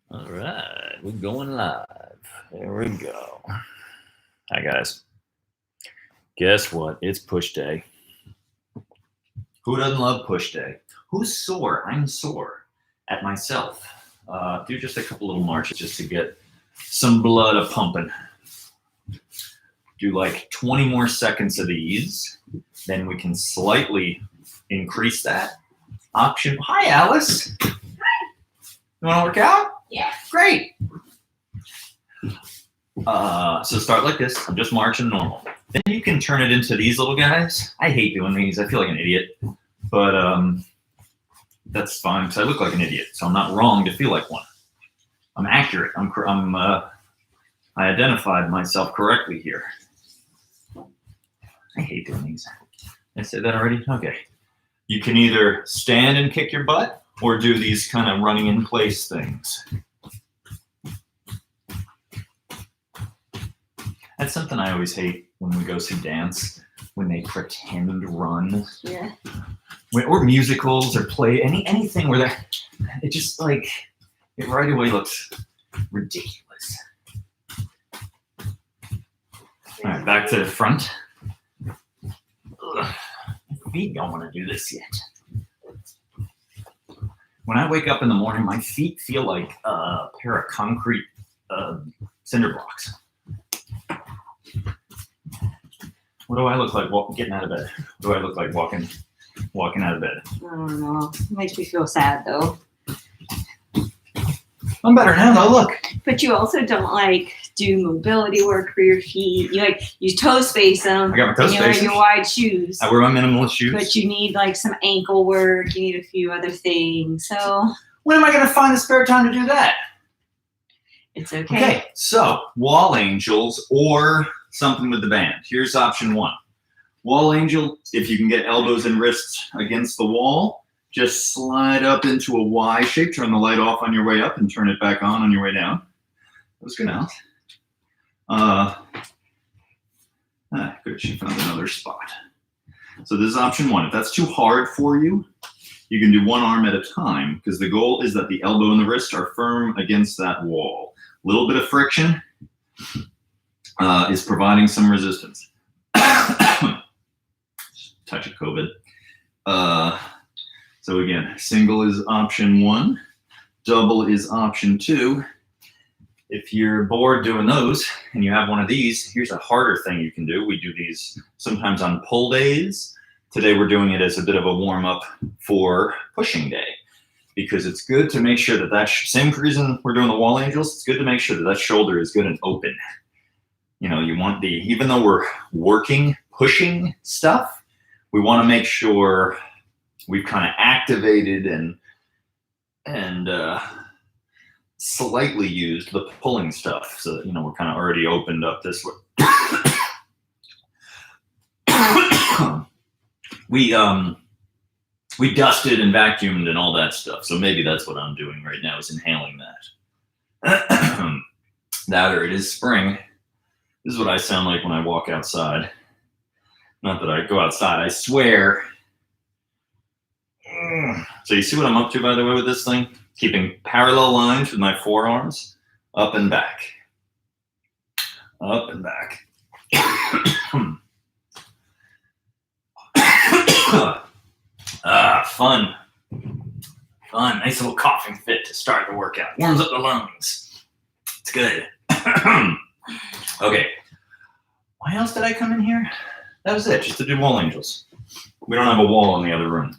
All right, we're going live. There we go. Hi, guys. Guess what? It's push day. Who doesn't love push day? Who's sore? I'm sore at myself. Do just a couple little marches just to get some blood a pumping. Do like 20 more seconds of these. Then we can slightly increase that option. Hi, Alice. You want to work out? Yeah. Great. So start like this. I'm just marching normal. Then you can turn it into these little guys. I hate doing these. I feel like an idiot. But that's fine because I look like an idiot. So I'm not wrong to feel like one. I'm accurate. I identified myself correctly here. I hate doing these. Did I say that already? Okay. You can either stand and kick your butt or do these kind of running in place things. That's something I always hate when we go see dance, when they pretend run. Yeah. Or musicals or play, anything where it just like, it right away looks ridiculous. All right, back to the front. Ugh, my feet don't want to do this yet. When I wake up in the morning, my feet feel like a pair of concrete cinder blocks. What do I look like getting out of bed? What do I look like walking out of bed? I don't know. It makes me feel sad though. I'm better now though, look. But you also don't like do mobility work for your feet. You you toe space them. I got my toe and you wear spaces. your wide shoes. I wear my minimalist shoes. But you need like some ankle work. You need a few other things. So when am I going to find the spare time to do that? it's okay. Okay, so wall angels or something with the band. Here's option one. Wall angel, if you can get elbows and wrists against the wall, just slide up into a Y shape, turn the light off on your way up and turn it back on your way down. That was good, Alice. Good, she found another spot. So this is option one. If that's too hard for you, you can do one arm at a time because the goal is that the elbow and the wrist are firm against that wall. A little bit of friction is providing some resistance. Touch of COVID. So again, single is option one, double is option two. If you're bored doing those and you have one of these, here's a harder thing you can do. We do these sometimes on pull days. Today we're doing it as a bit of a warm up for pushing day because it's good to make sure that same reason we're doing the wall angels, it's good to make sure that shoulder is good and open. You know, you want even though we're working, pushing stuff, we want to make sure we've kind of activated and slightly used the pulling stuff so that, we're kind of already opened up this way. We dusted and vacuumed and all that stuff. So maybe that's what I'm doing right now is inhaling that. That or it is spring. This is what I sound like when I walk outside. Not that I go outside, I swear. So you see what I'm up to, by the way, with this thing? Keeping parallel lines with my forearms, up and back. Up and back. Fun. Fun. Nice little coughing fit to start the workout. Warms up the lungs. It's good. Okay. Why else did I come in here? That was it, just to do wall angels. We don't have a wall in the other room.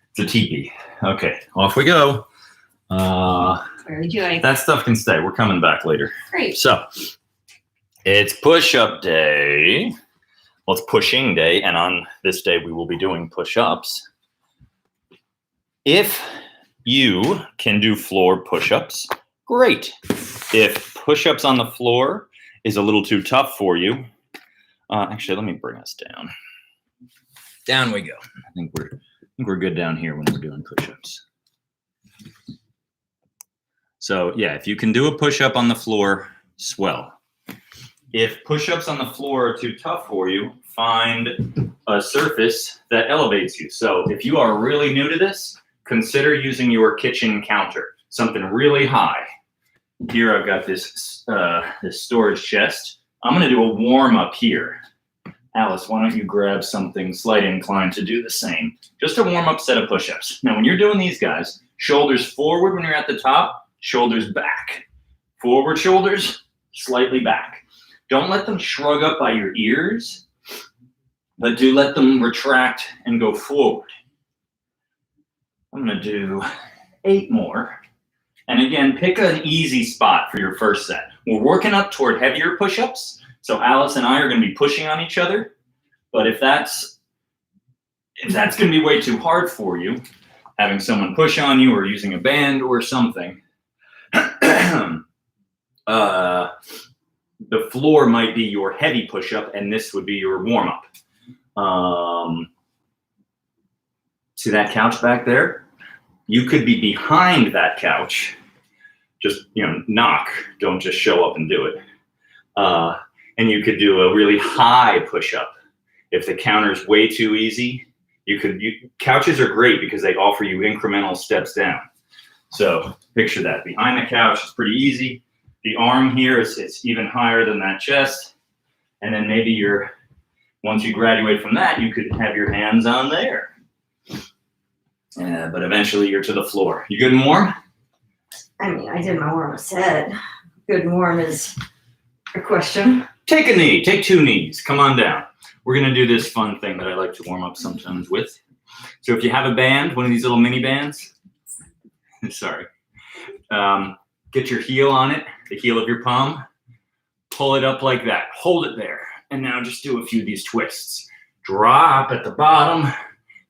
It's a teepee. Okay, off we go. Where would you like? That stuff can stay. We're coming back later. Great. So, it's push-up day. Well, it's pushing day, and on this day we will be doing push-ups. If you can do floor push-ups, great. If push-ups on the floor is a little too tough for you, actually, let me bring us down. Down we go. I think we're good down here when we're doing push-ups. So yeah, if you can do a push-up on the floor, swell. If push-ups on the floor are too tough for you, find a surface that elevates you. So if you are really new to this, consider using your kitchen counter. something really high. Here I've got this storage chest. I'm gonna do a warm up here. Alice, why don't you grab something slight incline to do the same? Just a warm up set of push-ups. Now when you're doing these guys, shoulders forward when you're at the top, shoulders back. Forward shoulders, slightly back. Don't let them shrug up by your ears, but do let them retract and go forward. I'm gonna do 8 more. And again, pick an easy spot for your first set. We're working up toward heavier push-ups. So Alice and I are going to be pushing on each other, but if that's going to be way too hard for you, having someone push on you or using a band or something, the floor might be your heavy push-up and this would be your warm-up. See that couch back there? You could be behind that couch. Just, knock. Don't just show up and do it. And you could do a really high push-up. If the counter's way too easy, couches are great because they offer you incremental steps down. So picture that. Behind the couch, it's pretty easy. The arm here it's even higher than that chest. And then maybe once you graduate from that, you could have your hands on there. But eventually you're to the floor. You good and warm? I mean, I did my warm-up set. Good and warm is a question. Take a knee, take 2 knees, come on down. We're gonna do this fun thing that I like to warm up sometimes with. So if you have a band, one of these little mini bands, sorry, get your heel on it, the heel of your palm, pull it up like that, hold it there. And now just do a few of these twists. Drop at the bottom,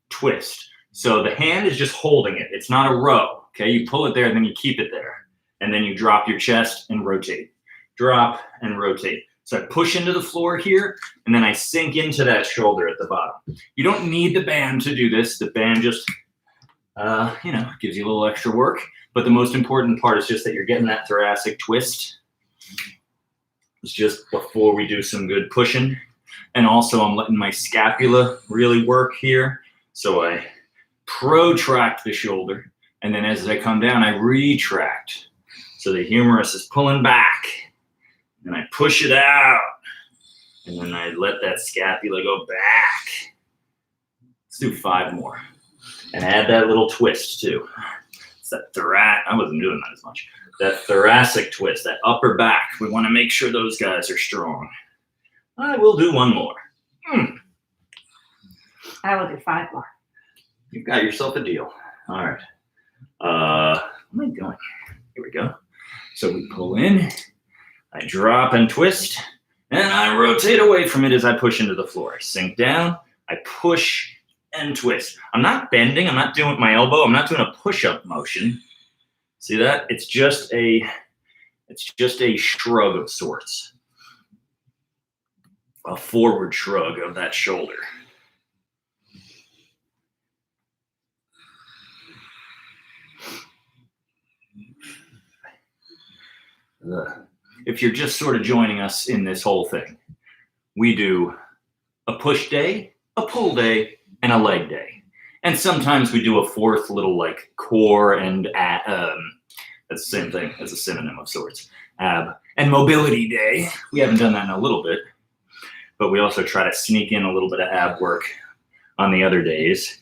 twist. So the hand is just holding it, it's not a row, okay? You pull it there and then you keep it there. And then you drop your chest and rotate. Drop and rotate. So I push into the floor here, and then I sink into that shoulder at the bottom. You don't need the band to do this. The band just, gives you a little extra work. But the most important part is just that you're getting that thoracic twist. It's just before we do some good pushing. And also I'm letting my scapula really work here. So I protract the shoulder, and then as I come down, I retract. So the humerus is pulling back. And I push it out, and then I let that scapula go back. Let's do 5 more. And add that little twist too. It's that I wasn't doing that as much. That thoracic twist, that upper back. We want to make sure those guys are strong. I will do 1 more. I will do 5 more. You've got yourself a deal. All right. Where am I going? Here we go. So we pull in. I drop and twist, and I rotate away from it as I push into the floor. I sink down, I push and twist. I'm not bending, I'm not doing my elbow, I'm not doing a push-up motion. See that? It's just a shrug of sorts. A forward shrug of that shoulder. If you're just sort of joining us in this whole thing, we do a push day, a pull day, and a leg day. And sometimes we do a 4th little like core and that's the same thing as a synonym of sorts. Ab and mobility day. We haven't done that in a little bit, but we also try to sneak in a little bit of ab work on the other days.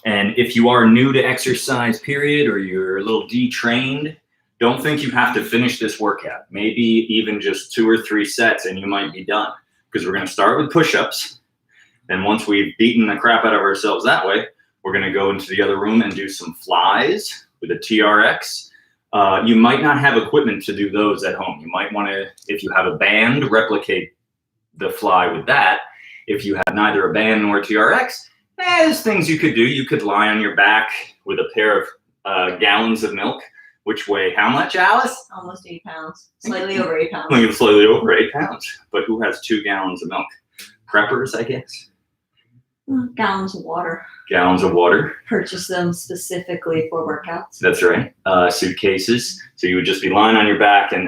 And if you are new to exercise, period, or you're a little detrained, don't think you have to finish this workout. Maybe even just 2 or 3 sets and you might be done. Because we're going to start with push-ups. Then once we've beaten the crap out of ourselves that way, we're going to go into the other room and do some flies with a TRX. You might not have equipment to do those at home. You might want to, if you have a band, replicate the fly with that. If you have neither a band nor a TRX, there's things you could do. You could lie on your back with a pair of gallons of milk, which weigh how much, Alice? Almost 8 pounds. Slightly over 8 pounds. Only slightly over 8 pounds. But who has 2 gallons of milk? Preppers, I guess. Gallons of water. Gallons of water. Purchase them specifically for workouts. That's right. Suitcases. So you would just be lying on your back and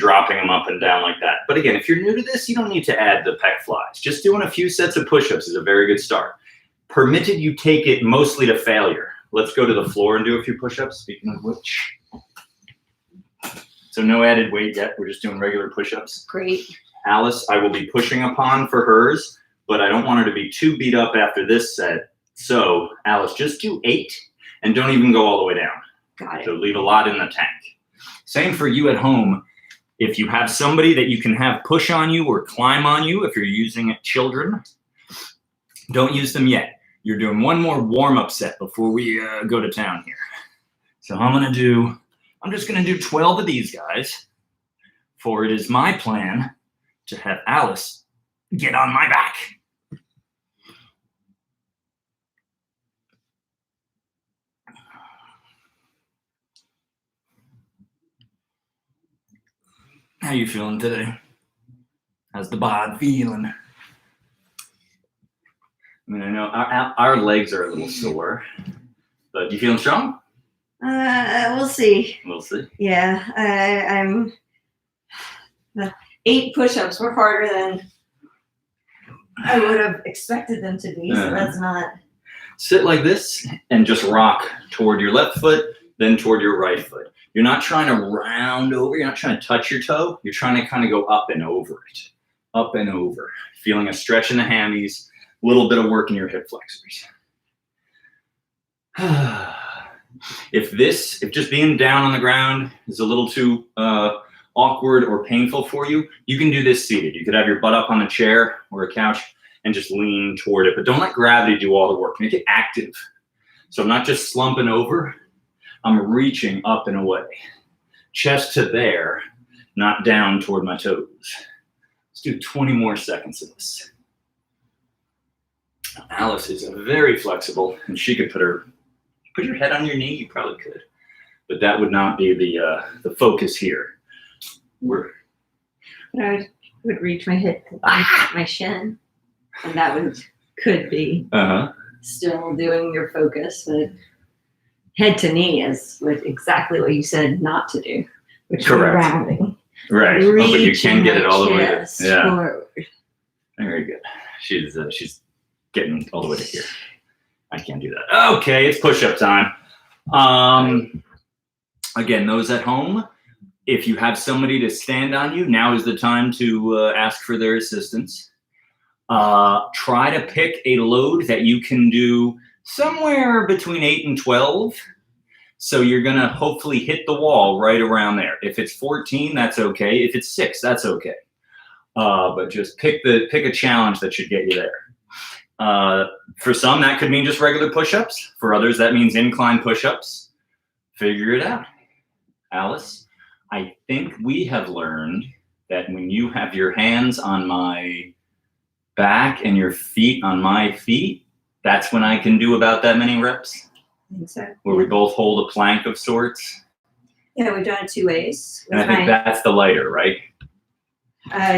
dropping them up and down like that. But again, if you're new to this, you don't need to add the pec flies. Just doing a few sets of push-ups is a very good start. permitted you take it mostly to failure. Let's go to the floor and do a few push-ups, speaking of which. So no added weight yet. We're just doing regular push-ups. Great. Alice, I will be pushing upon for hers, but I don't want her to be too beat up after this set. So, Alice, just do 8 and don't even go all the way down. Got it. So leave a lot in the tank. Same for you at home. If you have somebody that you can have push on you or climb on you, if you're using children, don't use them yet. You're doing one more warm-up set before we go to town here. So I'm just gonna do 12 of these guys, for it is my plan to have Alice get on my back. How you feeling today? How's the bod feeling? I mean, I know our legs are a little sore, but you feeling strong? We'll see. We'll see. Yeah, I'm. The 8 push-ups were harder than I would have expected them to be, so that's not. Sit like this and just rock toward your left foot, then toward your right foot. You're not trying to round over. You're not trying to touch your toe. You're trying to kind of go up and over it. Up and over. Feeling a stretch in the hammies, a little bit of work in your hip flexors. If just being down on the ground is a little too awkward or painful for you, you can do this seated. You could have your butt up on a chair or a couch and just lean toward it, but don't let gravity do all the work. Make it active. So I'm not just slumping over, I'm reaching up and away. Chest to there, not down toward my toes. Let's do 20 more seconds of this. Alice is very flexible, and she could put your head on your knee, you probably could. But that would not be the focus here. I would reach my hip to my shin, and that could be still doing your focus, but head to knee is exactly what you said not to do, which is rounding. Right. Oh, but you can get it all the way. Yeah. Forward. Very good. She's getting all the way to here. I can't do that. Okay, it's push-up time. Again, those at home, if you have somebody to stand on you, now is the time to ask for their assistance. Try to pick a load that you can do somewhere between 8 and 12. So you're going to hopefully hit the wall right around there. If it's 14, that's okay. If it's 6, that's okay. But just pick a challenge that should get you there. For some, that could mean just regular push-ups. For others, that means incline push-ups. Figure it out. Alice, I think we have learned that when you have your hands on my back and your feet on my feet, that's when I can do about that many reps. I think so. Where we both hold a plank of sorts. Yeah, we've done it 2 ways. And I think that's the lighter, right?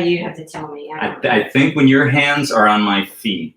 You have to tell me. I think when your hands are on my feet.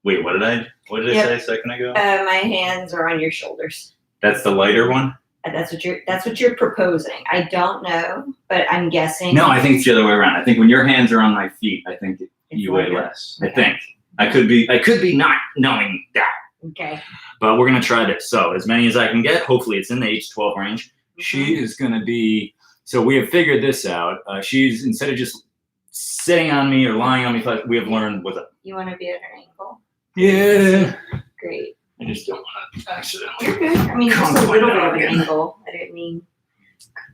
Wait, what did I say a second ago? My hands are on your shoulders. That's the lighter one? That's what you're proposing. I don't know, but I'm guessing. No, I think it's the other way around. I think when your hands are on my feet, I think you weigh less. Okay. I think. I could be not knowing that. Okay. But we're gonna try this. So as many as I can get. Hopefully it's in the 8 to 12 range. Mm-hmm. She is gonna be. So we have figured this out. She's, instead of just sitting on me or lying on me, we have learned with it. You want to be at an angle? Yeah. Great. I just don't want to accidentally. Okay. I mean, just a little bit of an angle. I didn't mean.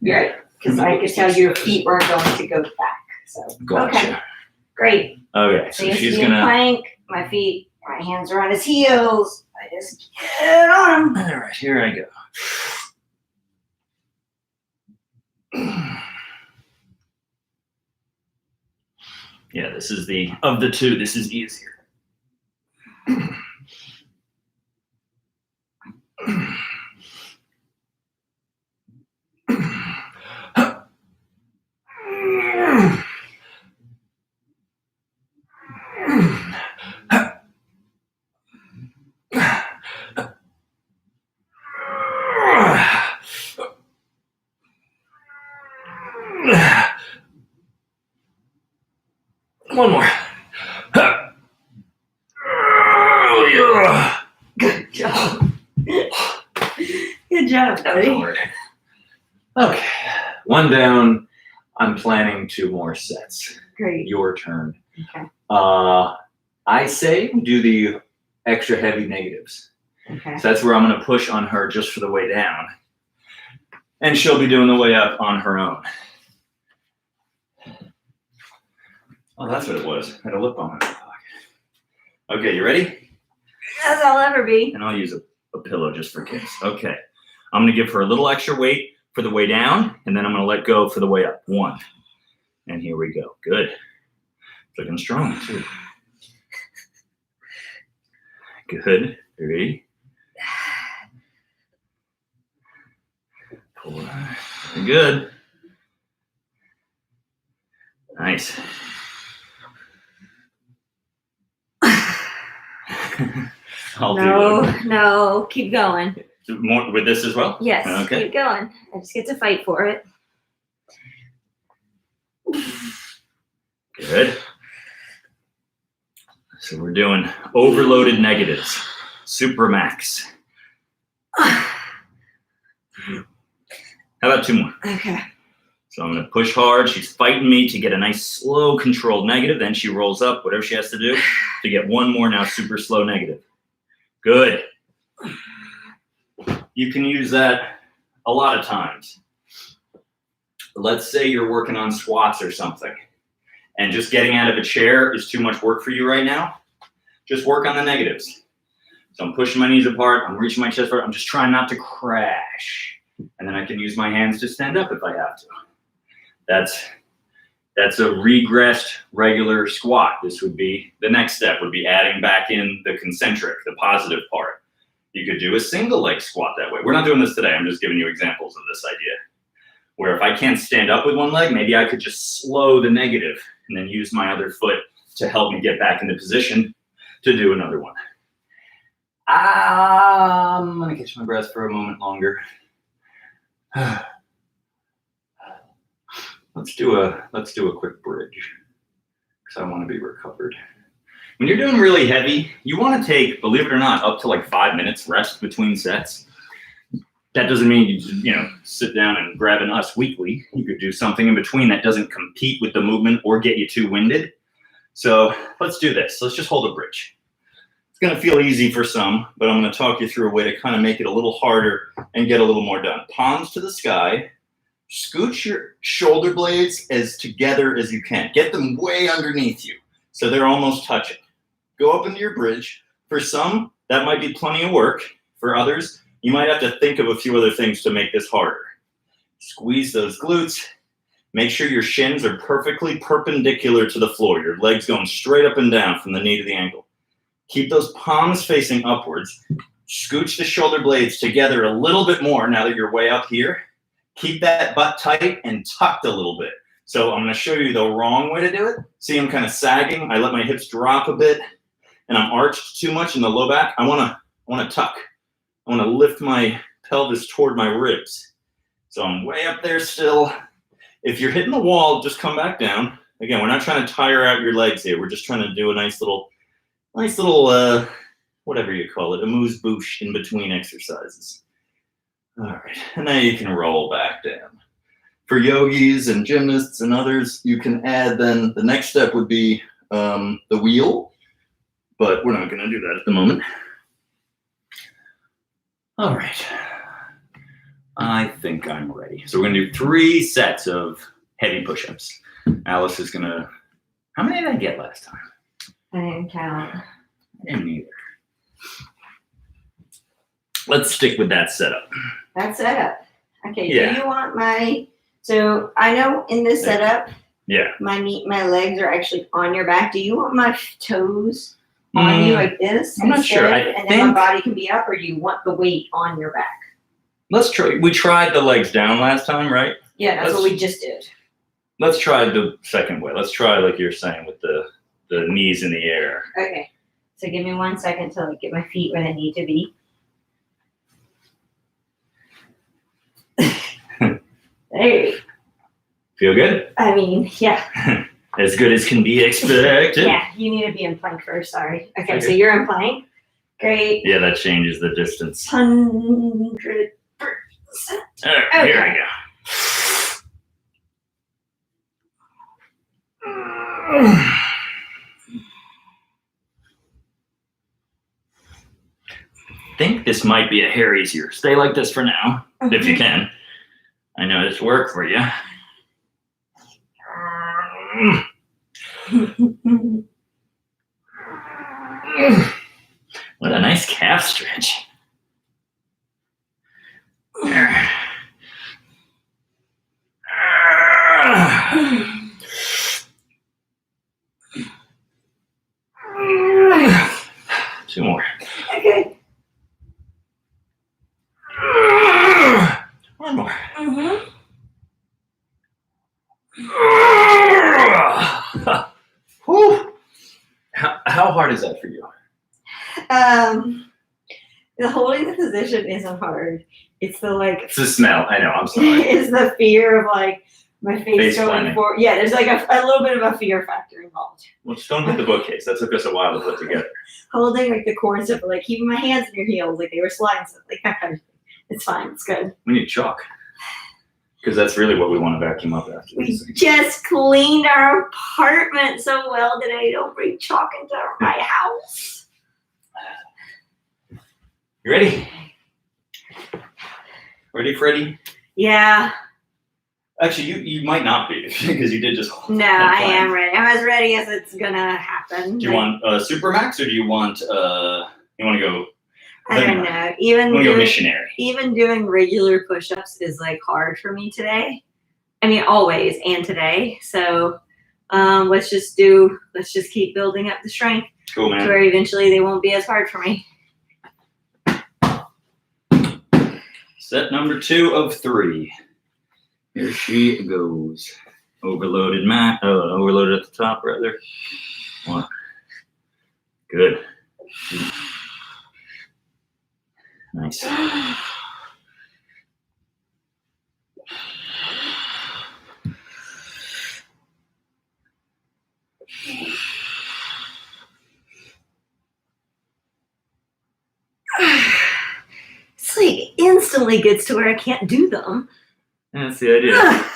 Right. Because I could tell your feet weren't going to go back. So. Gotcha. Okay. Great. Okay. So she's gonna plank. My feet. My hands are on his heels. I just get on him. All right. Here I go. Yeah, this is of the two, this is easier. One more. Good job, buddy. Okay, one down. I'm planning 2 more sets. Great. Your turn. Okay. I say do the extra heavy negatives. Okay. So that's where I'm going to push on her just for the way down. And she'll be doing the way up on her own. Oh, that's what it was. I had a lip balm in my pocket. Okay, you ready? As I'll ever be. And I'll use a pillow just for kicks. Okay. I'm going to give her a little extra weight for the way down, and then I'm going to let go for the way up. 1. And here we go. Good. Looking strong, too. Good. 3. 4. Good. Nice. I'll No, keep going. More with this as well? Yes, Okay. keep going. I just get to fight for it. Good. So we're doing overloaded negatives. Supramax. How about 2 more? Okay. So I'm going to push hard. She's fighting me to get a nice, slow, controlled negative. Then she rolls up, whatever she has to do, to get 1 more now, super slow negative. Good. You can use that a lot of times. Let's say you're working on squats or something, and just getting out of a chair is too much work for you right now. Just work on the negatives. So I'm pushing my knees apart. I'm reaching my chest forward. I'm just trying not to crash. And then I can use my hands to stand up if I have to. That's a regressed regular squat. This would be the next step, would be adding back in the concentric, the positive part. You could do a single leg squat that way. We're not doing this today. I'm just giving you examples of this idea. Where if I can't stand up with one leg, maybe I could just slow the negative and then use my other foot to help me get back into position to do another one. I'm gonna catch my breath for a moment longer. Let's do a quick bridge because I want to be recovered. When you're doing really heavy, you want to take, believe it or not, up to like 5 minutes rest between sets. That doesn't mean you just, sit down and grab an US Weekly. You could do something in between that doesn't compete with the movement or get you too winded. So let's do this. Let's just hold a bridge. It's going to feel easy for some, but I'm going to talk you through a way to kind of make it a little harder and get a little more done. Palms to the sky. Scooch your shoulder blades as together as you can. Get them way underneath you so they're almost touching. Go up into your bridge. For some, that might be plenty of work. For others, you might have to think of a few other things to make this harder. Squeeze those glutes. Make sure your shins are perfectly perpendicular to the floor. Your legs going straight up and down from the knee to the ankle. Keep those palms facing upwards. Scooch the shoulder blades together a little bit more now that you're way up here. Keep that butt tight and tucked a little bit. So I'm going to show you the wrong way to do it. See, I'm kind of sagging. I let my hips drop a bit, and I'm arched too much in the low back. I want to tuck. I want to lift my pelvis toward my ribs. So I'm way up there still. If you're hitting the wall, just come back down. Again, we're not trying to tire out your legs here. We're just trying to do a nice little, whatever you call it, amuse-bouche in between exercises. All right, and now you can roll back down. For yogis and gymnasts and others, you can add then, the next step would be the wheel, but we're not gonna do that at the moment. All right, I think I'm ready. So we're gonna do 3 sets of heavy push-ups. Alice is gonna, how many did I get last time? I didn't count. I didn't either. Let's stick with that setup. That setup. Okay, Yeah. Do you want so I know in this setup, Yeah. my legs are actually on your back. Do you want my toes on you like this? I'm not sure. And then my body can be up, or do you want the weight on your back? Let's try, we tried the legs down last time, right? Yeah, that's what we just did. Let's try the second way. Let's try like you're saying with the knees in the air. Okay, so give me 1 second to get my feet where they need to be. There. Feel good? I mean, yeah. As good as can be expected. Yeah, you need to be in plank first, sorry. Okay, so you're in plank. Great. Yeah, that changes the distance. 100%. All right, here we go. I think this might be a hair easier. Stay like this for now, if you can. I know this worked for you. What a nice calf stretch. There. 2 more. Okay. 1 more. Whew. How hard is that for you? The holding the position isn't hard. It's the It's the smell. I know. I'm sorry. it's the fear of like my face Face going planting. forward. Yeah, there's like a little bit of a fear factor involved. Well, just don't hit the bookcase. That took us a while to put together. Holding like the cords of like keeping my hands in your heels, like they were sliding, so like that kind of thing. It's fine. It's good. We need chalk. Because that's really what we want to vacuum up after We this. just cleaned our apartment so well today. Don't bring chalk into my house. You ready? Ready, Freddie? Yeah. Actually, you might not be because you did just. No, I am ready. I'm as ready as it's gonna happen. Do you want Supermax or do you want you want to go? I don't know. Even You want to go doing, missionary? even doing regular push-ups is like hard for me today. I mean, always and today. So let's just keep building up the strength Cool, to man. where eventually they won't be as hard for me. Set number 2 of 3. Here she goes. Overloaded overloaded at the top, rather. 1. Good. 2. Nice. It's like instantly gets to where I can't do them. That's the idea.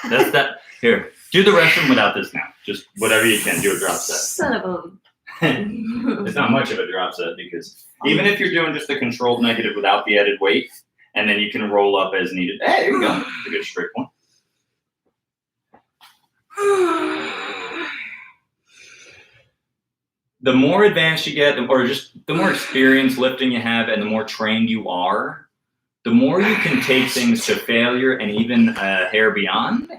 That's that. Here, do the rest of them without this now. Just whatever you can. Do a drop set. Son of It's a. not much of a drop set because even if you're doing just the controlled negative without the added weight, and then you can roll up as needed. Hey, there you go. That's a good strict one. The more advanced you get, or just the more experience lifting you have, and the more trained you are, the more you can take things to failure and even a hair beyond.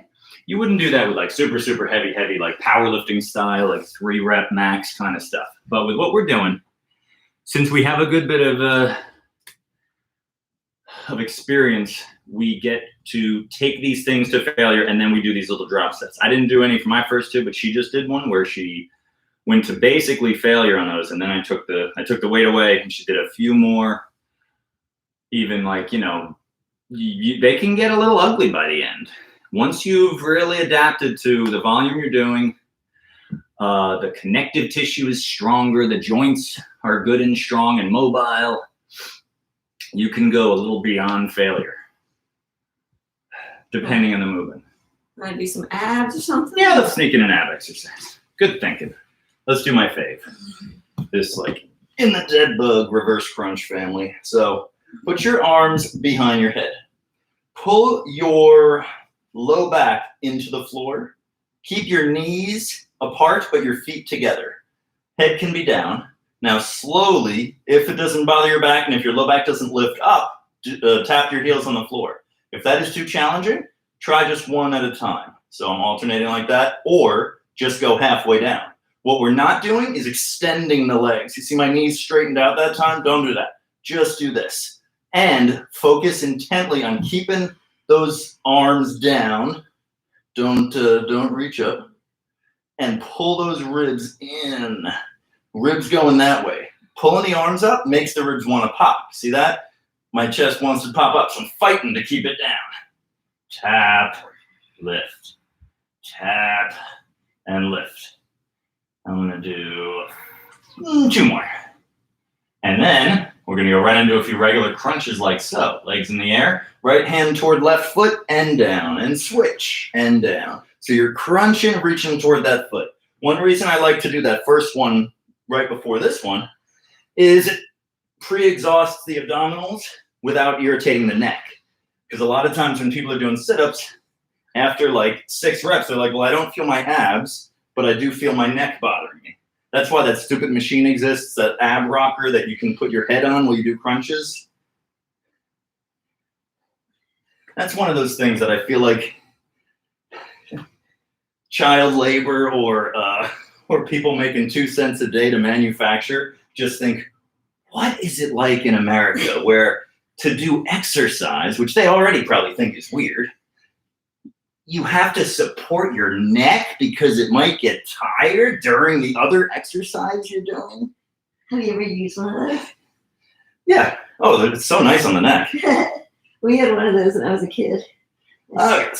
You wouldn't do that with like super, super heavy, like powerlifting style, like 3 rep max kind of stuff. But with what we're doing, since we have a good bit of experience, we get to take these things to failure, and then we do these little drop sets. I didn't do any for my first 2, but she just did one where she went to basically failure on those, and then I took the weight away, and she did a few more. Even like, they can get a little ugly by the end. Once you've really adapted to the volume you're doing, the connective tissue is stronger, the joints are good and strong and mobile, you can go a little beyond failure, depending on the movement. Want to do some abs or something? Yeah, let's sneak in an ab exercise. Good thinking. Let's do my fave. This like in the dead bug reverse crunch family. So put your arms behind your head. Pull your low back into the floor. Keep your knees apart, but your feet together. Head can be down. Now slowly, if it doesn't bother your back and if your low back doesn't lift up, tap your heels on the floor. If that is too challenging, try just one at a time. So I'm alternating like that, or just go halfway down. What we're not doing is extending the legs. You see my knees straightened out that time? Don't do that. Just do this. And focus intently on keeping those arms down. Don't reach up. And pull those ribs in. Ribs going that way. Pulling the arms up makes the ribs want to pop. See that? My chest wants to pop up, so I'm fighting to keep it down. Tap, lift. Tap, and lift. I'm going to do 2 more. And then We're going to go right into a few regular crunches like so. Legs in the air, right hand toward left foot and down, and switch and down. So you're crunching, reaching toward that foot. One reason I like to do that first one right before this one is it pre-exhausts the abdominals without irritating the neck. Because a lot of times when people are doing sit-ups, after like 6 reps, they're like, well, I don't feel my abs, but I do feel my neck bothering me. That's why that stupid machine exists, that ab rocker that you can put your head on while you do crunches. That's one of those things that I feel like child labor or people making 2 cents a day to manufacture just think, what is it like in America where to do exercise, which they already probably think is weird, you have to support your neck because it might get tired during the other exercise you're doing? Have you ever used one of those? Yeah. Oh, it's so nice on the neck. We had one of those when I was a kid. My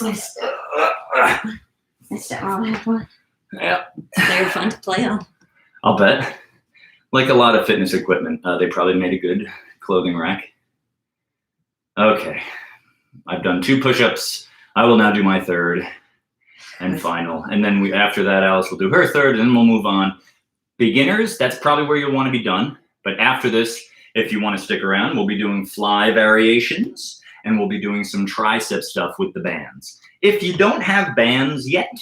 stepmom had one. Yeah. They were fun to play on. I'll bet. Like a lot of fitness equipment, they probably made a good clothing rack. Okay. I've done 2 push-ups. I will now do my third and final. And then after that, Alice will do her third, and then we'll move on. Beginners, that's probably where you'll want to be done. But after this, if you want to stick around, we'll be doing fly variations, and we'll be doing some tricep stuff with the bands. If you don't have bands yet,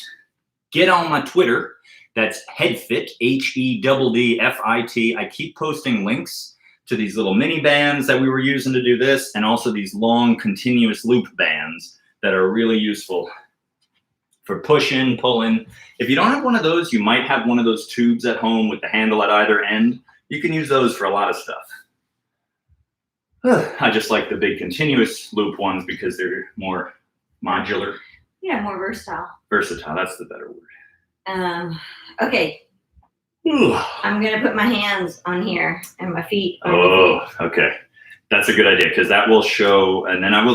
get on my Twitter. That's HeadFit, HEDDFIT. I keep posting links to these little mini bands that we were using to do this, and also these long continuous loop bands that are really useful for pushing, pulling. If you don't have one of those, you might have one of those tubes at home with the handle at either end. You can use those for a lot of stuff. I just like the big continuous loop ones because they're more modular. Yeah, more versatile. Versatile, that's the better word. Okay. I'm gonna put my hands on here and my feet on Oh, okay. That's a good idea because that will show, and then I will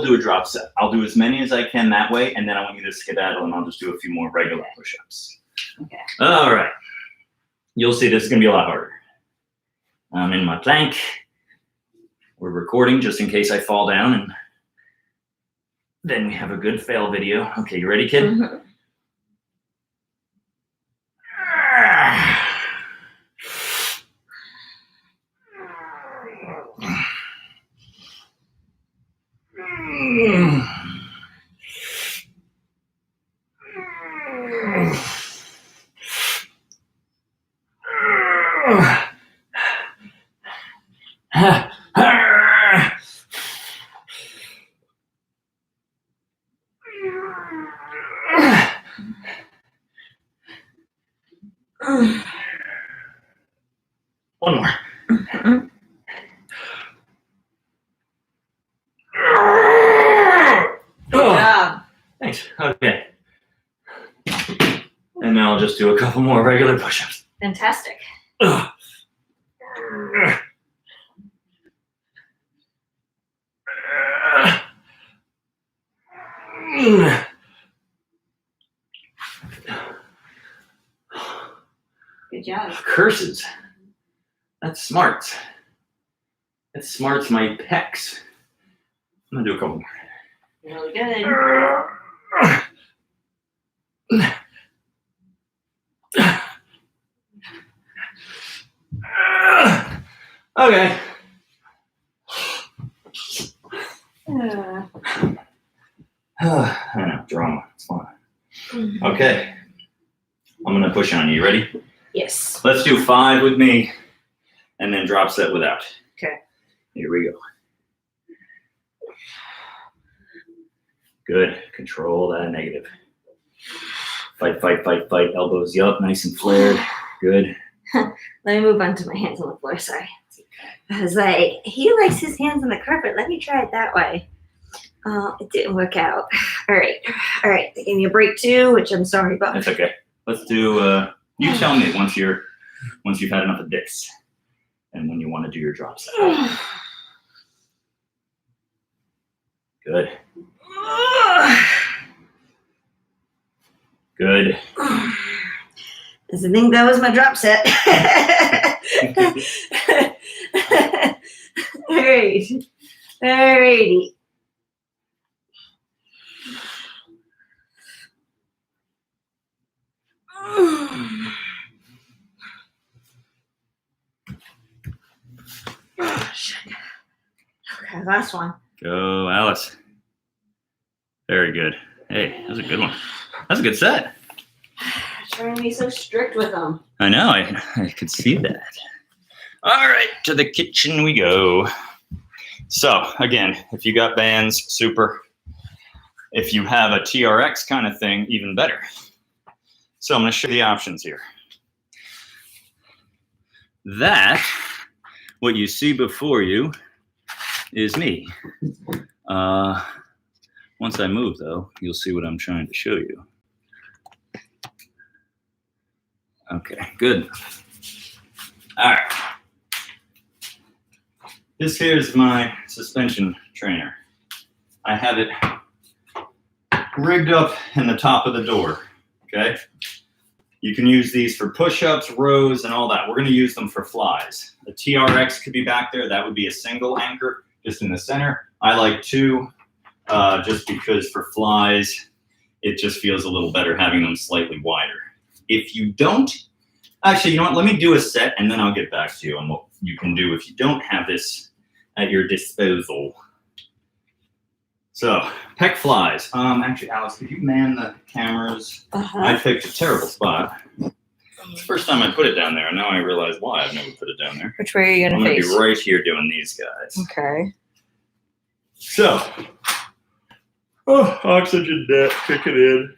do a drop set. I'll do as many as I can that way, and then I want you to skedaddle, and I'll just do a few more regular push-ups. Okay. All right. You'll see this is gonna be a lot harder. I'm in my plank. We're recording just in case I fall down, and then we have a good fail video. Okay, you ready, kid? Mm-hmm. One more. Good job. Thanks. Okay. And now I'll just do a couple more regular push-ups. Fantastic. Ugh. Good job. Curses. That's smart. That smarts my pecs. I'm gonna do a couple more. Really good. Okay. I know, drama. It's fun. Okay. I'm gonna push on you. You ready? Yes. Let's do 5 with me and then drop set without. Okay. Here we go. Good. Control that negative. Fight, fight, fight, fight. Elbows up, nice and flared. Good. Let me move on to my hands on the floor. Sorry. I was like, he likes his hands on the carpet. Let me try it that way. It didn't work out. All right. All right. They gave me a break too, which I'm sorry about. That's okay. Let's do, you tell me once you've had enough of this and when you want to do your drop set. Good. Good. I think that was my drop set. right. Alrighty. Oh, shit. Okay, last one. Go, Alice. Very good. Hey, that was a good one. That's a good set. Trying to be so strict with them. I know, I could see that. All right, to the kitchen we go. So, again, if you got bands, super. If you have a TRX kind of thing, even better. So I'm going to show you the options here. That, what you see before you, is me. Once I move, though, you'll see what I'm trying to show you. Okay, good. All right. This here is my suspension trainer. I have it rigged up in the top of the door, okay? You can use these for push-ups, rows, and all that. We're gonna use them for flies. The TRX could be back there. That would be a single anchor just in the center. I like two, just because for flies, it just feels a little better having them slightly wider. If you don't, actually, you know what? Let me do a set and then I'll get back to you on what you can do if you don't have this at your disposal. So, peck flies. Actually, Alice, could you man the cameras? I picked a terrible spot. It's the first time I put it down there, and now I realize why I've never put it down there. Which way are you I'm gonna gonna face? be right here doing these guys. Okay. So, oxygen net, kick it in.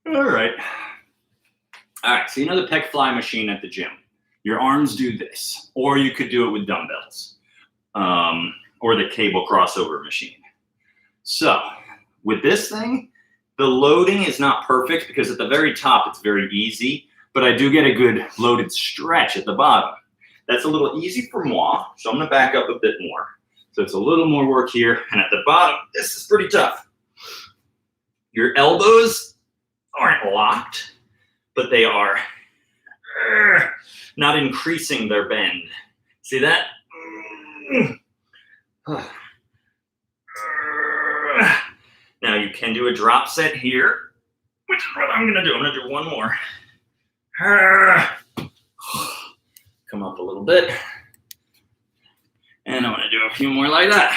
All right. All right, so you know the pec fly machine at the gym. Your arms do this, or you could do it with dumbbells, or the cable crossover machine. So, with this thing, the loading is not perfect because at the very top it's very easy, but I do get a good loaded stretch at the bottom. That's a little easy for moi, so I'm gonna back up a bit more. So it's a little more work here, and at the bottom, this is pretty tough. Your elbows aren't locked, but they are not increasing their bend. See that? Now you can do a drop set here, which is what I'm gonna do. I'm gonna do one more. Come up a little bit. And I'm gonna do a few more like that.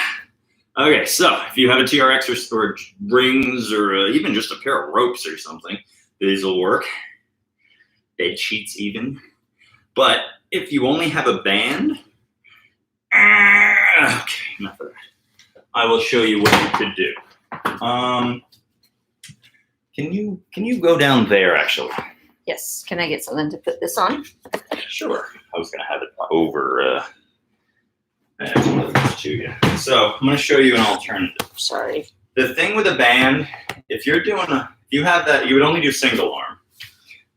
Okay, so if you have a TRX or rings or even just a pair of ropes or something, these will work. Bed sheets even. But if you only have a band, okay, enough of that. I will show you what you could do. Can you go down there actually? Yes. Can I get something to put this on? Sure. I was gonna have it over to you. So I'm gonna show you an alternative. Sorry. The thing with a band, if you have that, you would only do single arm.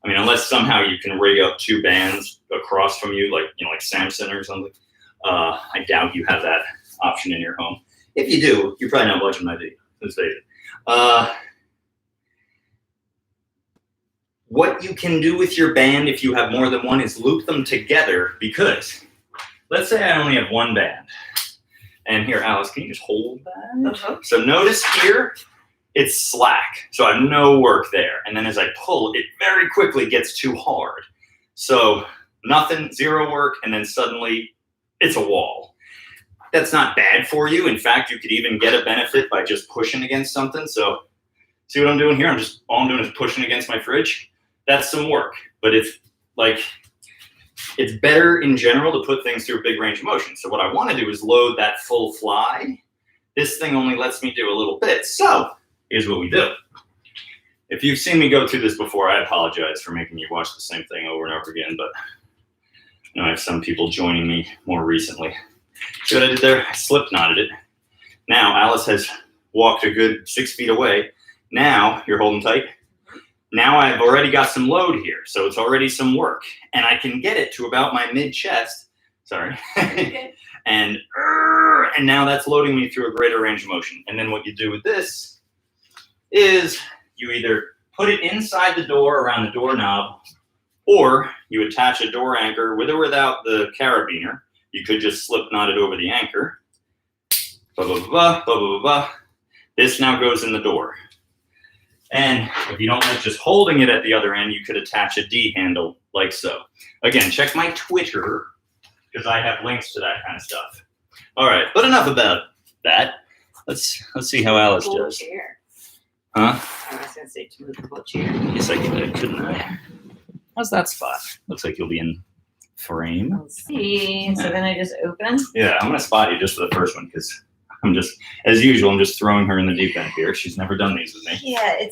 I mean, unless somehow you can rig up two bands across from you, like Samson or something. I doubt you have that option in your home. If you do, you're probably not watching my video. Let's face it. What you can do with your band if you have more than one is loop them together, because let's say I only have one band. And here, Alice, can you just hold that? So notice here, it's slack. So I have no work there. And then as I pull, it very quickly gets too hard. So nothing, zero work, and then suddenly it's a wall. That's not bad for you. In fact, you could even get a benefit by just pushing against something. So see what I'm doing here? All I'm doing is pushing against my fridge. That's some work, but it's better in general to put things through a big range of motion. So what I want to do is load that full fly. This thing only lets me do a little bit. So here's what we do. If you've seen me go through this before, I apologize for making you watch the same thing over and over again, but I have some people joining me more recently. See what I did there? I slip knotted it. Now Alice has walked a good 6 feet away. Now you're holding tight. Now I've already got some load here, so it's already some work. And I can get it to about my mid-chest. Sorry. and now that's loading me through a greater range of motion. And then what you do with this is you either put it inside the door around the doorknob, or you attach a door anchor with or without the carabiner You could just slip knot it over the anchor. Blah, blah, blah, blah, blah, blah, blah. This now goes in the door. And if you don't like just holding it at the other end, you could attach a D handle like so. Again, check my Twitter because I have links to that kind of stuff. All right, but enough about that. Let's see how Alice does. Chair. Huh? I was gonna say to move the whole chair. Yes, I could, couldn't I? How's that spot? Looks like you'll be in frame. Let's see. So then I just open. Yeah, I'm gonna spot you just for the first one because I'm just, as usual, I'm just throwing her in the deep end here. She's never done these with me. Yeah,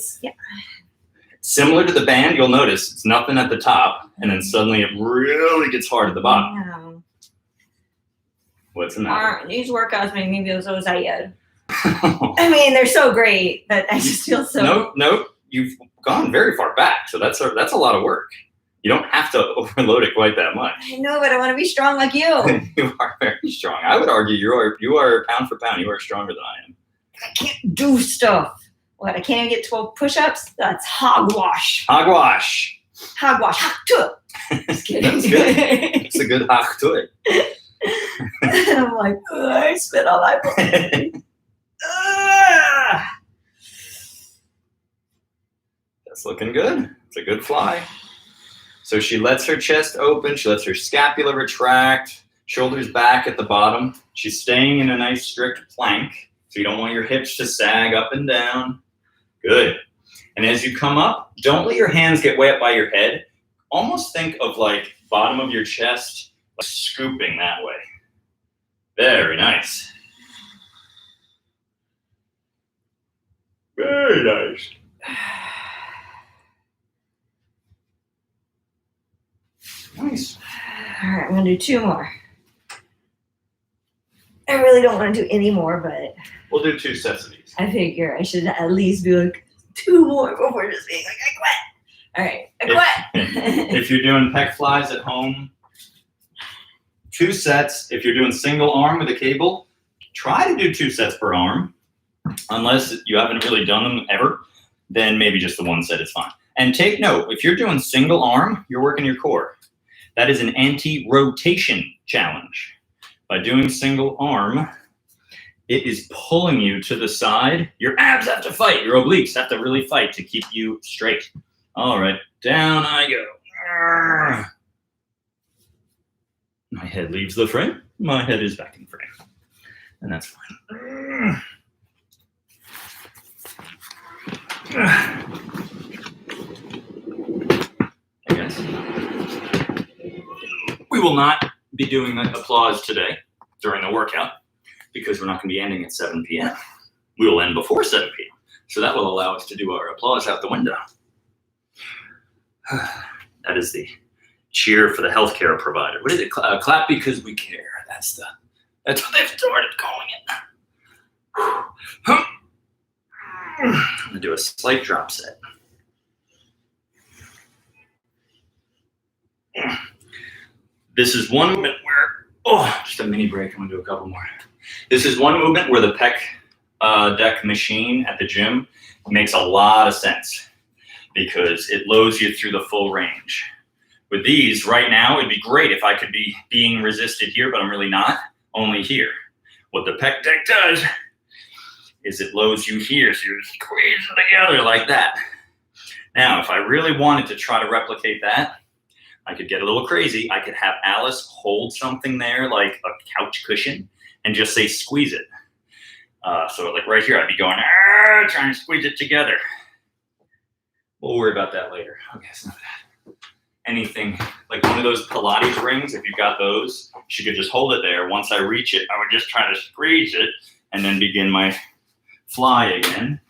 Similar to the band, you'll notice it's nothing at the top, and then suddenly it really gets hard at the bottom. Yeah. What's the matter? These workouts make me feel so tired. I mean, they're so great, but I just feel so. Nope. You've gone very far back, so that's a lot of work. You don't have to overload it quite that much. I know, but I want to be strong like you. You are very strong. I would argue you are pound for pound. You are stronger than I am. I can't do stuff. What? I can't even get 12 push-ups? That's hogwash. Hogwash. Hogwash. Hog Just kidding. That's good. It's a good hog to it. I'm like, I spit all my blood. That's looking good. It's a good fly. So she lets her chest open. She lets her scapula retract. Shoulders back at the bottom. She's staying in a nice strict plank. So you don't want your hips to sag up and down. Good. And as you come up, don't let your hands get way up by your head. Almost think of like bottom of your chest, like scooping that way. Very nice. Very nice. Nice. All right, I'm going to do 2 more. I really don't want to do any more, but We'll do 2 sets of these. I figure I should at least do like 2 more before just being like, I quit. All right, I quit. If you're doing pec flies at home, 2 sets. If you're doing single arm with a cable, try to do 2 sets per arm. Unless you haven't really done them ever, then maybe just the 1 set is fine. And take note, if you're doing single arm, you're working your core. That is an anti-rotation challenge. By doing single arm, it is pulling you to the side. Your abs have to fight. Your obliques have to really fight to keep you straight. All right, down I go. My head leaves the frame. My head is back in frame. And that's fine. I guess. We will not be doing applause today during the workout because we're not going to be ending at 7 p.m. We will end before 7 p.m. So that will allow us to do our applause out the window. That is the cheer for the healthcare provider. What is it? Clap because we care. That's what they've started calling it. I'm going to do a slight drop set. This is one movement where, just a mini break. I'm going to do a couple more. This is one movement where the pec deck machine at the gym makes a lot of sense because it loads you through the full range. With these, right now, it'd be great if I could be being resisted here, but I'm really not, only here. What the pec deck does is it loads you here, so you're squeezing together like that. Now, if I really wanted to try to replicate that, I could get a little crazy. I could have Alice hold something there like a couch cushion and just say squeeze it. So like right here, I'd be going, trying to squeeze it together. We'll worry about that later. Okay, it's not that. Anything like one of those Pilates rings, if you've got those, she could just hold it there. Once I reach it, I would just try to squeeze it and then begin my fly again.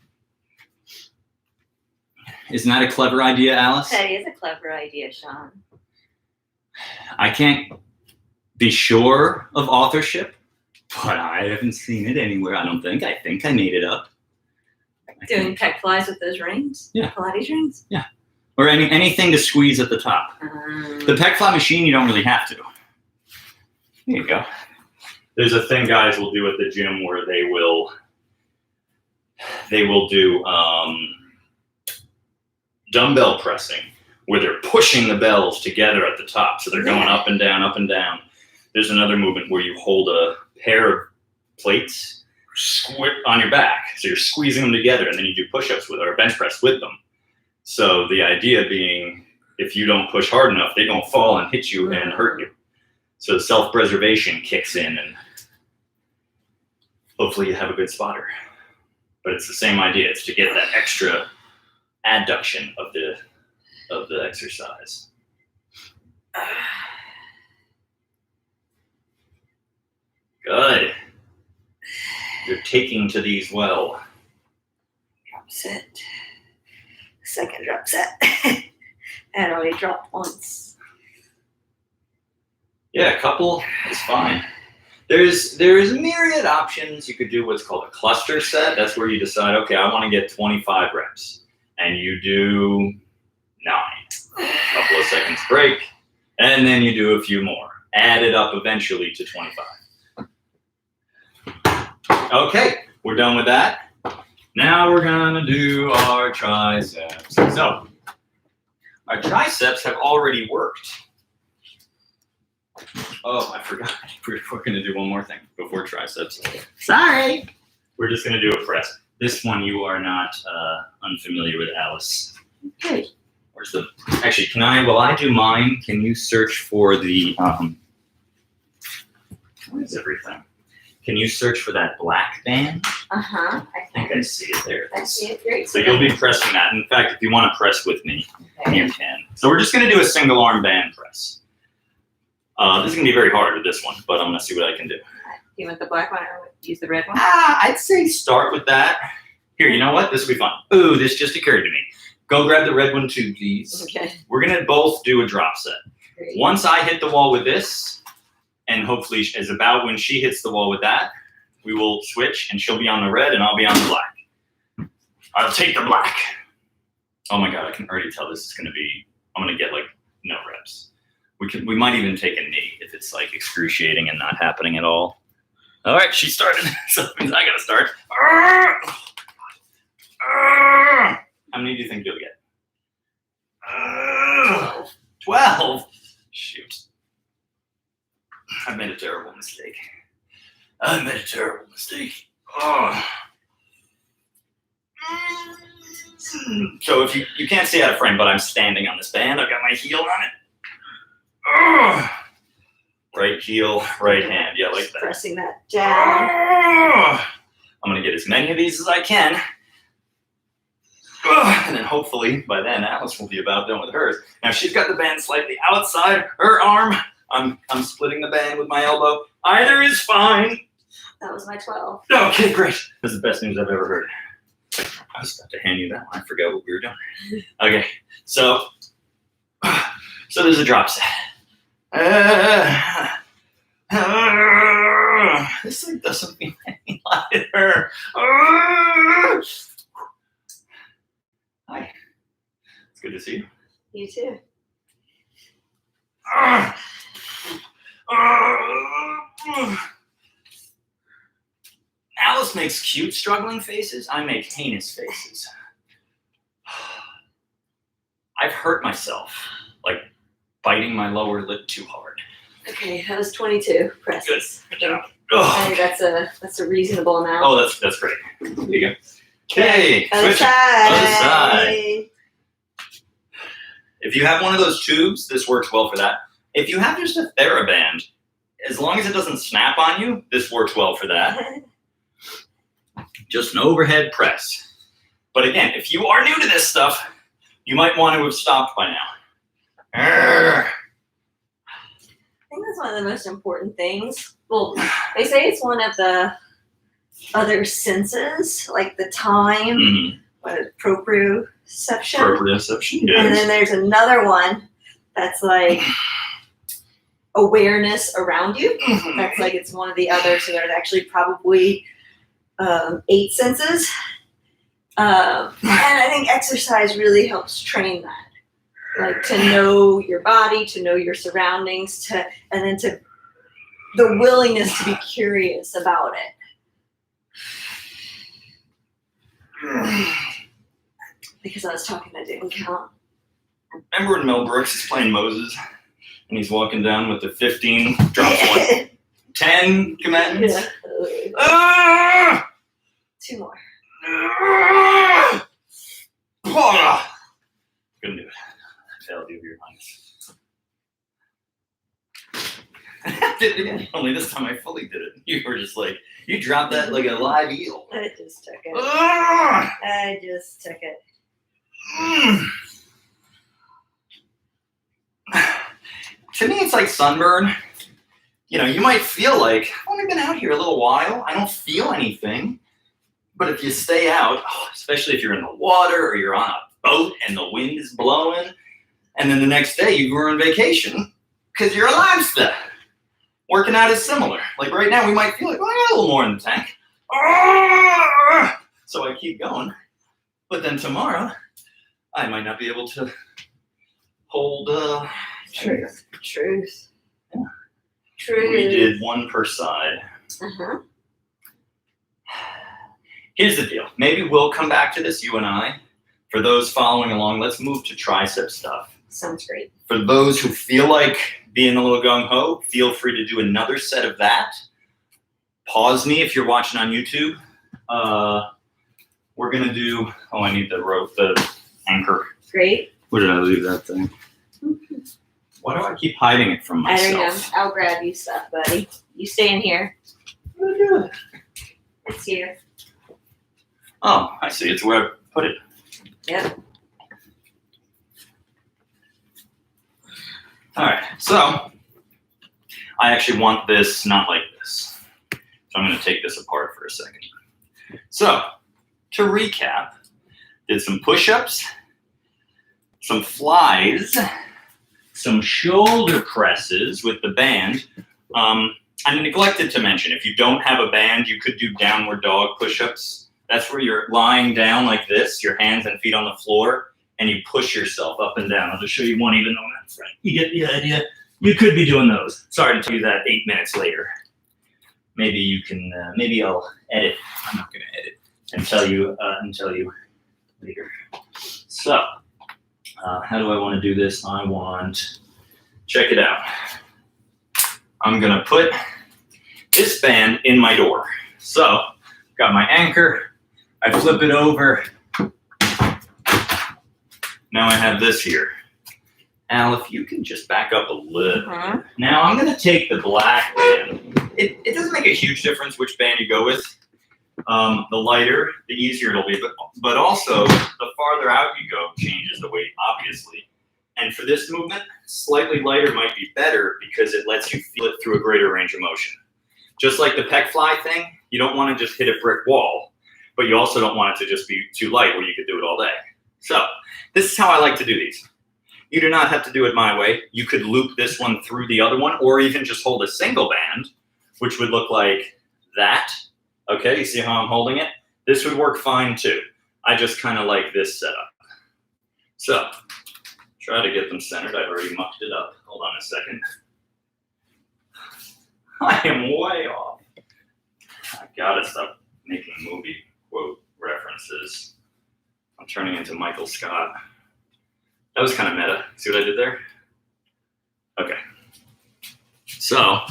Isn't that a clever idea, Alice? That is a clever idea, Sean. I can't be sure of authorship, but I haven't seen it anywhere, I don't think. I think I made it up. Doing pec flies with those rings? Yeah. Pilates rings? Yeah. Or anything to squeeze at the top. The pec fly machine, you don't really have to. There you go. There's a thing guys will do at the gym where they will do dumbbell pressing, where they're pushing the bells together at the top. So they're going up and down, up and down. There's another movement where you hold a pair of plates on your back. So you're squeezing them together, and then you do push-ups with or bench press with them. So the idea being, if you don't push hard enough, they don't fall and hit you and hurt you. So self-preservation kicks in, and hopefully you have a good spotter. But it's the same idea. It's to get that extra adduction of the exercise. Good. You're taking to these well. Drop set. Second drop set. And only dropped once. Yeah, a couple is fine. There's myriad options. You could do what's called a cluster set. That's where you decide, okay, I want to get 25 reps. And you do 9. A couple of seconds break. And then you do a few more. Add it up eventually to 25. Okay, we're done with that. Now we're gonna do our triceps. So, our triceps have already worked. Oh, I forgot. We're gonna do one more thing before triceps. Sorry. We're just gonna do a press. This one you are not unfamiliar with, Alice. Okay. Where's the? Actually, while I do mine, can you search for the? What is everything? Can you search for that black band? I think I see it there. I see it. Great. So you'll be pressing that. In fact, if you want to press with me, Okay. you can. So we're just going to do a single arm band press. This is going to be very hard with this one, but I'm going to see what I can do. Do you want the black one or use the red one? I'd say start with that. Here, you know what? This will be fun. Ooh, this just occurred to me. Go grab the red one too, please. Okay. We're going to both do a drop set. Great. Once I hit the wall with this, and hopefully is about when she hits the wall with that, we will switch and she'll be on the red and I'll be on the black. I'll take the black. Oh my God, I can already tell this is gonna be, I'm gonna get like no reps. We might even take a knee if it's like excruciating and not happening at all. All right, she started, so that means I gotta start. How many do you think you'll get? 12. Shoot. I made a terrible mistake. Oh. So if you can't see out of frame, but I'm standing on this band. I've got my heel on it. Oh. Right heel, right hand. Yeah, like that. Pressing that down. Oh. I'm going to get as many of these as I can. Oh. And then hopefully by then Alice will be about done with hers. Now she's got the band slightly outside her arm. I'm splitting the band with my elbow. Either is fine. That was my 12. Okay, great. That's the best news I've ever heard. I was about to hand you that one. I forgot what we were doing. Okay, so there's a drop set. This thing doesn't mean any lighter. Hi. It's good to see you. You too. Alice makes cute, struggling faces. I make heinous faces. I've hurt myself, like biting my lower lip too hard. Okay, that was 22 presses. Good job. I think that's a reasonable amount. Oh, that's great. There you go. Okay, Other switch. side. Other side. If you have one of those tubes, this works well for that. If you have just a TheraBand, as long as it doesn't snap on you, this works well for that. Just an overhead press. But again, if you are new to this stuff, you might want to have stopped by now. I think that's one of the most important things. Well, they say it's one of the other senses, like the time, proprioception. Proprioception, yes. And then there's another one that's like awareness around you. That's like it's one of the others. So there's actually probably 8 senses. And I think exercise really helps train that. Like to know your body, to know your surroundings, and then to the willingness to be curious about it. Because I was talking, that didn't count. Remember when Mel Brooks is playing Moses And he's walking down with the 15, drops one. 10 commandments. Yeah. Ah! 2 more. Couldn't do it. I failed you, Your Highness. I did it again. Only this time I fully did it. You were just like, you dropped that like a live eel. I just took it. Ah! I just took it. To me, it's like sunburn. You know, you might feel like, I've only been out here a little while. I don't feel anything. But if you stay out, especially if you're in the water or you're on a boat and the wind is blowing, and then the next day you were on vacation because you're a lobster. Working out is similar. Like right now, we might feel like, well, I got a little more in the tank. So I keep going. But then tomorrow, I might not be able to hold. Truth. Yeah. Truth. We did 1 per side. Uh-huh. Here's the deal. Maybe we'll come back to this, you and I. For those following along, let's move to tricep stuff. Sounds great. For those who feel like being a little gung-ho, feel free to do another set of that. Pause me if you're watching on YouTube. We're going to do, I need the rope, the anchor. Great. Where did I leave that thing? Why do I keep hiding it from I myself? don't know. I'll grab you stuff, buddy. You stay in here. It's here. Oh, I see. It's where I put it. Yep. All right. So I actually want this not like this. So I'm going to take this apart for a second. So to recap, did some push-ups, some flies, some shoulder presses with the band. I neglected to mention, if you don't have a band, you could do downward dog push-ups. That's where you're lying down like this, your hands and feet on the floor, and you push yourself up and down. I'll just show you one even on that front. You get the idea? You could be doing those. Sorry to tell you that 8 minutes later. Maybe you can, maybe I'll edit. I'm not going to edit and tell you later. So, how do I want to do this? Check it out. I'm going to put this band in my door. So, got my anchor. I flip it over. Now I have this here. Al, if you can just back up a little. Uh-huh. Now I'm going to take the black band. It doesn't make a huge difference which band you go with. The lighter, the easier it'll be. But also, the farther out you go changes the weight, obviously. And for this movement, slightly lighter might be better because it lets you feel it through a greater range of motion. Just like the pec fly thing, you don't want to just hit a brick wall, but you also don't want it to just be too light where you could do it all day. So this is how I like to do these. You do not have to do it my way. You could loop this one through the other one, or even just hold a single band, which would look like that. Okay, you see how I'm holding it? This would work fine too. I just kind of like this setup. So try to get them centered. I've already mucked it up. Hold on a second. I am way off. I gotta stop making movie quote references. I'm turning into Michael Scott. That was kind of meta. See what I did there? Okay. So,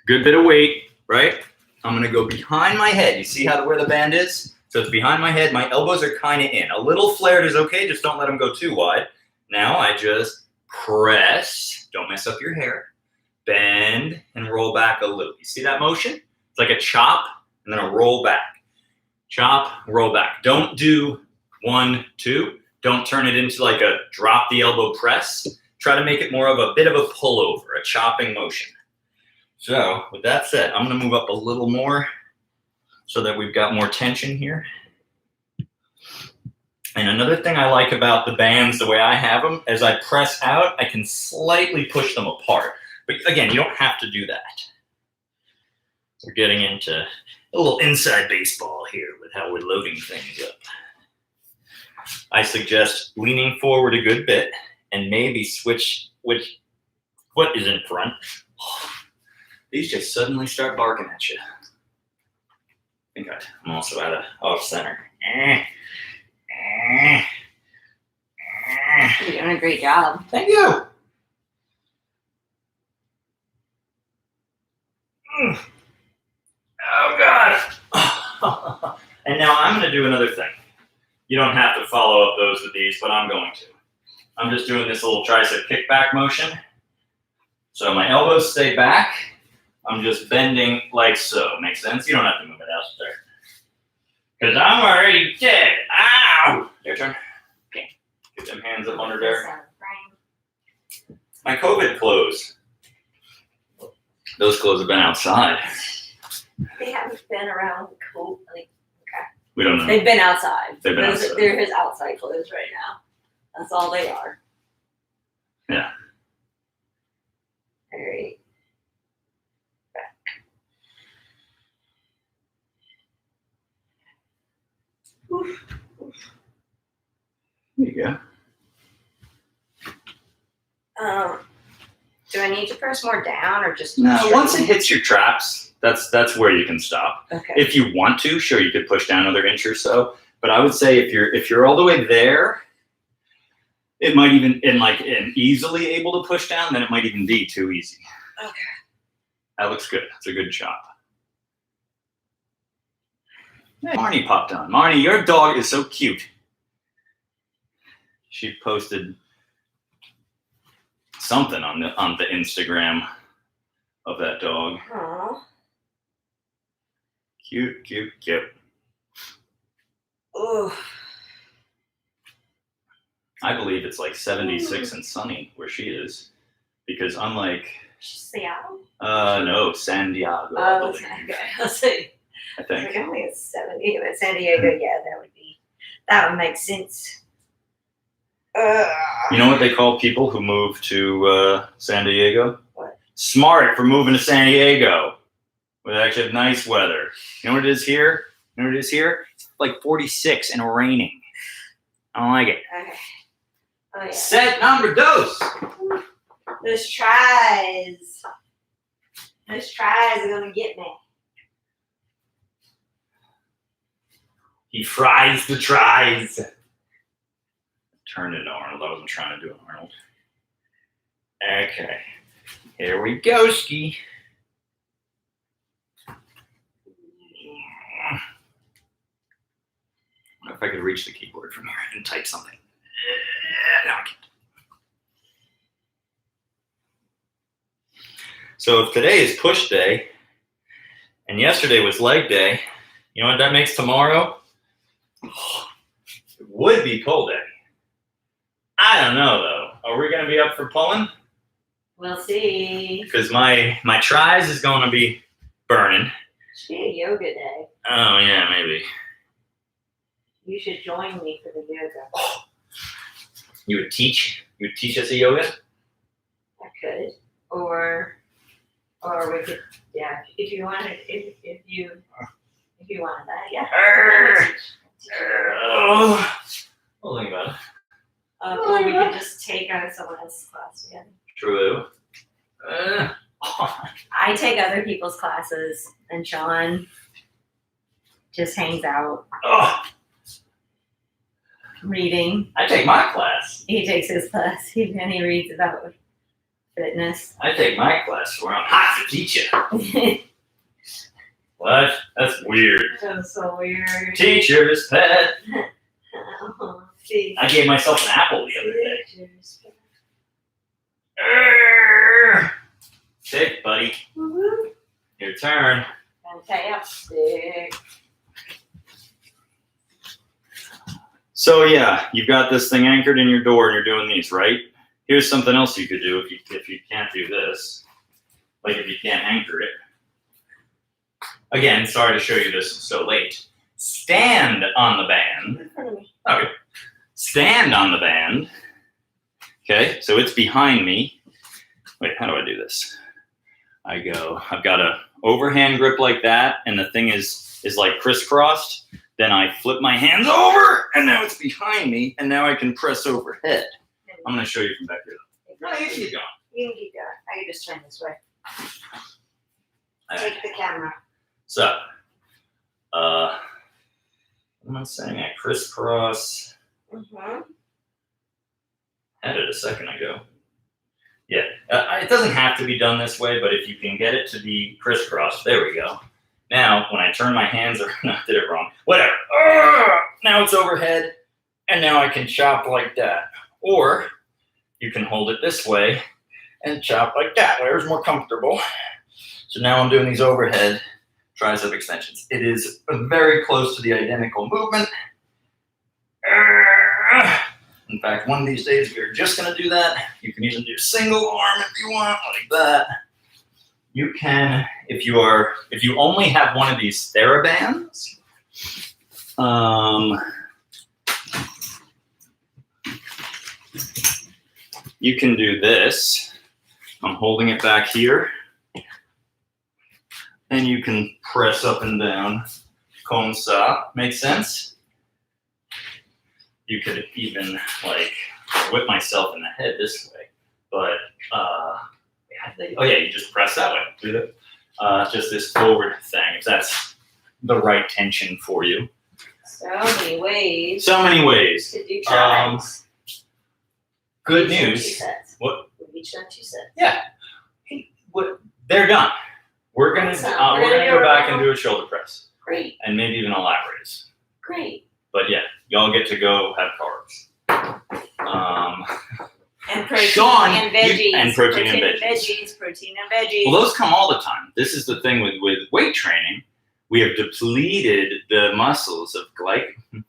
good bit of weight, right? I'm gonna go behind my head. You see where the band is? So it's behind my head. My elbows are kind of in. A little flared is okay. Just don't let them go too wide. Now I just press. Don't mess up your hair. Bend and roll back a little. You see that motion? It's like a chop and then a roll back. Chop, roll back. Don't do 1, 2. Don't turn it into like a drop the elbow press. Try to make it more of a bit of a pullover, a chopping motion. So with that said, I'm going to move up a little more so that we've got more tension here. And another thing I like about the bands, the way I have them, as I press out, I can slightly push them apart. But again, you don't have to do that. We're getting into a little inside baseball here with how we're loading things up. I suggest leaning forward a good bit and maybe switch which foot is in front. These just suddenly start barking at you. I think I'm also out of off center. You're doing a great job. Thank you. And now I'm going to do another thing. You don't have to follow up those with these, but I'm going to. I'm just doing this little tricep kickback motion. So my elbows stay back. I'm just bending like so. Makes sense? You don't have to move it out there. Because I'm already dead. Ow! Your turn. Okay. Get them hands up under there. My COVID clothes. Those clothes have been outside. They haven't been around cold. Like, We don't know. they've been outside. They've been outside. They're his outside clothes right now. That's all they are. Yeah. All right. Oof. There you go. Do I need to press more down or just No, straight? once it hits your traps, that's where you can stop. Okay. If you want to, sure, you could push down another inch or so. But I would say if you're all the way there, it might even and easily able to push down, then it might even be too easy. Okay. That looks good. It's a good chop. Hey, Marnie popped on. Marnie, your dog is so cute. She posted something on the Instagram of that dog. Aw. Cute, cute, cute. Ooh. I believe it's like 76 and sunny where she is, because unlike Seattle? no, San Diego. I Oh, believe, okay. Let's see. I I think. only it's 70, but San Diego, yeah, that would make sense. You know what they call people who move to San Diego? What? Smart for moving to San Diego. Where they actually have nice weather. You know what it is here? You know what it is here? It's like 46 and raining. I don't like it. Okay. Oh, yeah. Set number dos. Those tries. Those tries are going to get me. He fries the tries. Turn it Arnold. I wasn't trying to do an Arnold. Okay. Here we go, Ski. I wonder if I could reach the keyboard from here and type something. No, I can't. So if today is push day, and yesterday was leg day, you know what that makes tomorrow? It would be pull day. I don't know though. Are we gonna be up for pulling? We'll see. Because my tries is gonna be burning. Should be a yoga day. Oh yeah, maybe. You should join me for the yoga. You would teach us a yoga? I could. Or we could, yeah, if you wanted, if you wanted that, yeah. Oh, we'll think about it. Or we could just take on someone else's class together. True. I take other people's classes, and Sean just hangs out Oh, reading. I take my class. He takes his class, and he reads about fitness. I take my class where I'm hot to teach you. What? That's weird. That's so weird. Teacher's pet. Oh, see. I gave myself an apple the other day. Teacher's pet. Sick, buddy. Woo-hoo. Your turn. Fantastic. So yeah, you've got this thing anchored in your door and you're doing these, right? Here's something else you could do if you can't do this. Like if you can't anchor it. Again, sorry to show you this so late. Stand on the band. In front of me. Okay. Stand on the band. Okay, so it's behind me. Wait, how do I do this? I've got a overhand grip like that, and the thing is like crisscrossed. Then I flip my hands over, and now it's behind me, and now I can press overhead. I'm gonna show you from back here. No, you can keep going. You can keep going. I can just turn this way. All right. Take the camera. So, what am I saying? I crisscross. Mm-hmm. Had it a second ago. Yeah, it doesn't have to be done this way, but if you can get it to be crisscrossed, there we go. Now, when I turn my hands around, I did it wrong. Whatever. Now it's overhead, and now I can chop like that. Or you can hold it this way and chop like that. Whatever's more comfortable. So now I'm doing these overhead tricep extensions. It is very close to the identical movement. In fact, one of these days, if you're just going to do that, you can even do single arm if you want, like that. You can, if you only have one of these TheraBands, you can do this. I'm holding it back here. And you can press up and down. Comme ça. Make sense? You could even like whip myself in the head this way. But oh yeah, you just press that way. Do that. Just this forward thing, if that's the right tension for you. So many ways. So many ways. To do triceps. Good We each done news. 2 sets. What? We each done 2 sets. Yeah. They're done. We're gonna go back and do a shoulder press. Great. And maybe even a lat raise. Great. But yeah, y'all get to go have carbs. And protein Sean, and veggies. and protein and veggies. Protein and veggies. Well, those come all the time. This is the thing with weight training. We have depleted the muscles of glycogen.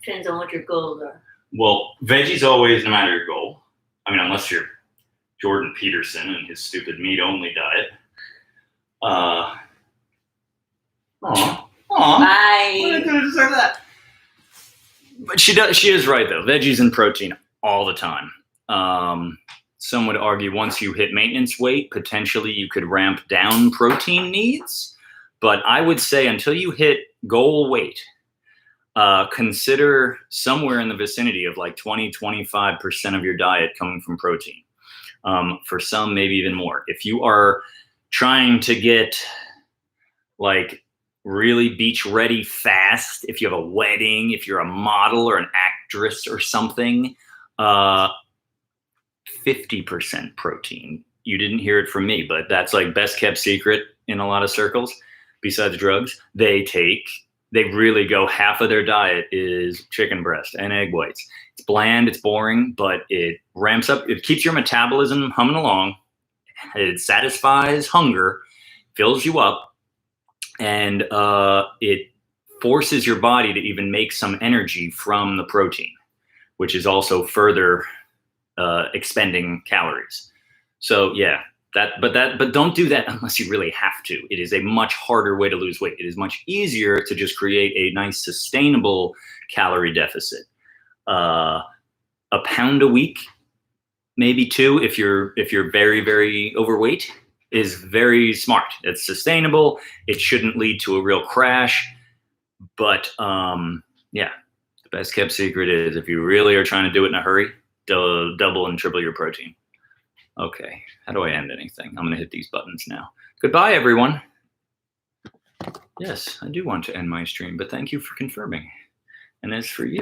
Depends on what your goals are. Well, veggies always, no matter your goal. I mean, unless you're Jordan Peterson and his stupid meat-only diet. Bye. I could deserve that. But she is right though. Veggies and protein all the time. Some would argue once you hit maintenance weight, potentially you could ramp down protein needs. But I would say until you hit goal weight, consider somewhere in the vicinity of like 20-25% of your diet coming from protein. For some, maybe even more. If you are trying to get like really beach ready fast, if you have a wedding, if you're a model or an actress or something, 50% protein. You didn't hear it from me, but that's like best kept secret in a lot of circles. Besides drugs, they really go, half of their diet is chicken breast and egg whites. It's bland, it's boring, but it ramps up. It keeps your metabolism humming along. It satisfies hunger, fills you up, and it forces your body to even make some energy from the protein, which is also further expending calories. So yeah, but don't do that unless you really have to. It is a much harder way to lose weight. It is much easier to just create a nice sustainable calorie deficit. A pound a week, maybe 2 if you're very, very overweight, is very smart. It's sustainable. It shouldn't lead to a real crash. But yeah, the best kept secret is if you really are trying to do it in a hurry, double and triple your protein. Okay, how do I end anything? I'm going to hit these buttons now. Goodbye, everyone. Yes, I do want to end my stream, but thank you for confirming. And as for you,